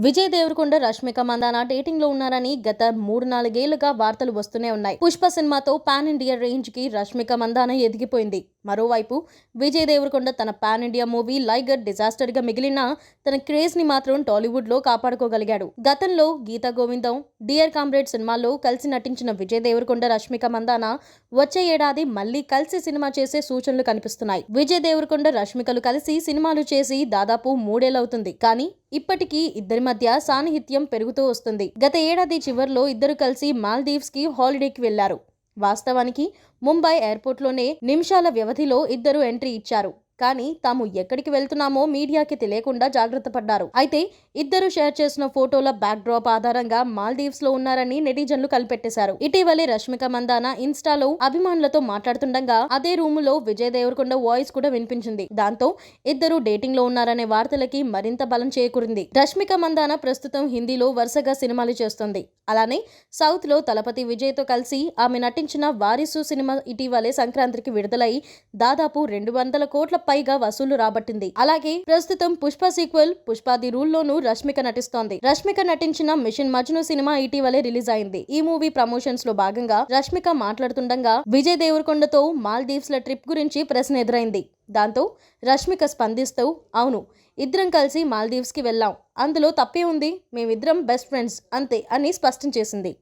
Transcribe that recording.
Vijay Devarakonda, Rashmika Mandanna dating లో ఉన్నారని గత 3-4 ఏళ్లుగా వార్తలు వస్తూనే ఉన్నాయి. పుష్ప సినిమాతో పాన్ ఇండియా రేంజ్ కి రష్మిక మందాన ఎదిగిపోయింది. మరోవైపు విజయ్ దేవరకొండ తన పాన్ ఇండియా మూవీ లైగర్ డిజాస్టర్ గా మిగిలిన తన క్రేజ్ ని మాత్రం టాలీవుడ్ లో కాపాడుకోగలిగాడు. గతంలో గీతా గోవిందం, డియర్ కామ్రేడ్ సినిమాల్లో కలిసి నటించిన విజయ్ దేవరకొండ, రష్మిక మందాన వచ్చే ఏడాది మళ్లీ కలిసి సినిమా చేసే సూచనలు కనిపిస్తున్నాయి. విజయ్ దేవరకొండ, రష్మికలు కలిసి సినిమాలు చేసి దాదాపు 3 ఏళ్లవుతుంది. కానీ ఇప్పటికీ ఇద్దరి మధ్య సాన్నిహిత్యం పెరుగుతూ వస్తుంది. గత ఏడాది చివర్లో ఇద్దరు కలిసి మాల్దీవ్స్ కి హాలిడేకి వెళ్లారు. వాస్తవానికి ముంబై ఎయిర్పోర్ట్లోనే నిమిషాల వ్యవధిలో ఇద్దరు ఎంట్రీ ఇచ్చారు. కానీ తాము ఎక్కడికి వెళ్తున్నామో మీడియాకి తెలియకుండా జాగ్రత్త పడ్డారు. అయితే ఇద్దరు షేర్ చేసిన ఫోటోల బ్యాక్ డ్రాప్ ఆధారంగా మాల్దీవ్స్ లో ఉన్నారని నెటిజన్లు కనిపెట్టేశారు. ఇటీవలే రష్మిక మందాన ఇన్స్టాలో అభిమానులతో మాట్లాడుతుండగా అదే రూములో విజయ్ దేవరకొండ వాయిస్ కూడా వినిపించింది. దాంతో ఇద్దరు డేటింగ్ లో ఉన్నారనే వార్తలకి మరింత బలం చేకూరింది. రష్మిక మందాన ప్రస్తుతం హిందీలో వరుసగా సినిమాలు చేస్తోంది. అలానే సౌత్ లో తలపతి విజయ్ తో కలిసి ఆమె నటించిన వారిసు సినిమా ఇటీవలే సంక్రాంతికి విడుదలై దాదాపు 200 కోట్ల పైగా వసూలు రాబట్టింది. అలాగే ప్రస్తుతం Pushpa sequel Pushpa the rule లోను రష్మిక నటిస్తోంది. రష్మిక నటించిన మిషన్ మజ్ను సినిమా ఇటీవలే రిలీజ్ అయింది. ఈ మూవీ ప్రమోషన్స్ లో భాగంగా రష్మిక మాట్లాడుతుండగా విజయ్ దేవరకొండతో మాల్దీవ్స్ ల ట్రిప్ గురించి ప్రశ్న ఎదురైంది. దాంతో రష్మిక స్పందిస్తూ, అవును, ఇద్దరం కలిసి మాల్దీవ్స్ కి వెళ్ళాం, అందులో తప్పే ఉంది, మేమిద్దరం బెస్ట్ ఫ్రెండ్స్ అంతే అని స్పష్టం చేసింది.